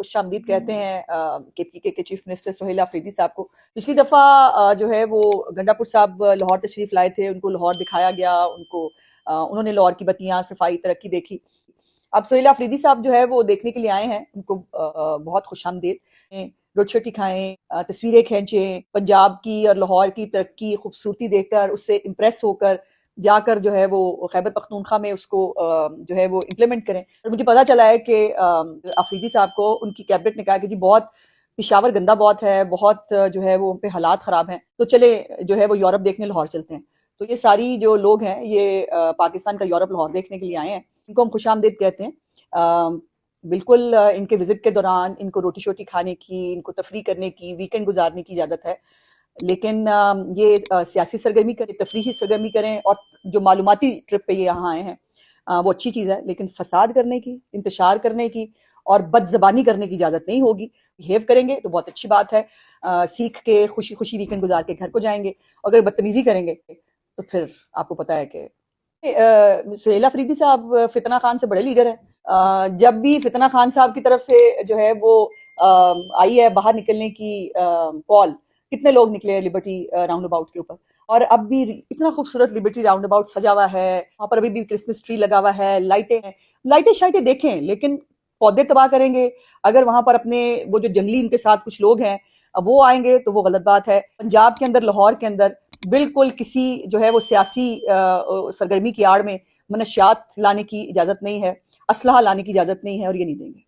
खुशामदीद कहते हैं केपीके के चीफ मिनिस्टर सुहेल अफरीदी साहब को। पिछली दफ़ा जो है वो गंडापुर साहब लाहौर तशरीफ लाए थे, उनको लाहौर दिखाया गया, उन्होंने लाहौर की बत्तियां, सफाई, तरक्की देखी। अब सुहेल अफरीदी साहब जो है वो देखने के लिए आए हैं, उनको बहुत खुशामदीद, रोटी खाएं, तस्वीरें खींचें, पंजाब की और लाहौर की तरक्की, खूबसूरती देखकर उससे इम्प्रेस होकर जाकर जो है वो खैबर पख्तूनख्वा में उसको जो है वो इम्प्लीमेंट करें। और मुझे पता चला है कि अफरीदी साहब को उनकी कैबिनेट ने कहा कि जी बहुत पिशावर गंदा बहुत है, बहुत जो है वो उन पे हालात ख़राब हैं, तो चले जो है वो यूरोप देखने लाहौर चलते हैं। तो ये सारी जो लोग हैं ये पाकिस्तान का यूरोप लाहौर देखने के लिए आए हैं, इनको हम खुशामदीद कहते हैं। बिल्कुल इनके विजिट के दौरान इनको रोटी शोटी खाने की, इनको तफरी करने की, वीकेंड गुजारने की इजाज़त है, लेकिन ये सियासी सरगर्मी करें, तफरीही सरगर्मी करें, और जो मालूमाती ट्रिप पे ये यहाँ आए हैं वो अच्छी चीज़ है, लेकिन फसाद करने की, इंतशार करने की और बदज़बानी करने की इजाज़त नहीं होगी। बिहेव करेंगे तो बहुत अच्छी बात है, सीख के खुशी खुशी वीकेंड गुजार के घर को जाएंगे। अगर बदतमीज़ी करेंगे तो फिर आपको पता है कि सुहेल अफरीदी साहब फितना खान से बड़े लीडर हैं। जब भी फितना खान साहब की तरफ से जो है वो आई है बाहर निकलने की कॉल, कितने लोग निकले लिबर्टी राउंड अबाउट के ऊपर, और अब भी इतना खूबसूरत लिबर्टी राउंड अबाउट सजा हुआ है, वहां पर अभी भी क्रिसमस ट्री लगा हुआ है, लाइटें हैं, लाइटें शाइटें देखें, लेकिन पौधे तबाह करेंगे अगर वहां पर अपने वो जो जंगली इनके साथ कुछ लोग हैं वो आएंगे तो वो गलत बात है। पंजाब के अंदर, लाहौर के अंदर बिल्कुल किसी जो है वो सियासी सरगर्मी की आड़ में मनशियात लाने की इजाजत नहीं है, असलहा लाने की इजाजत नहीं है, और ये नहीं देंगे।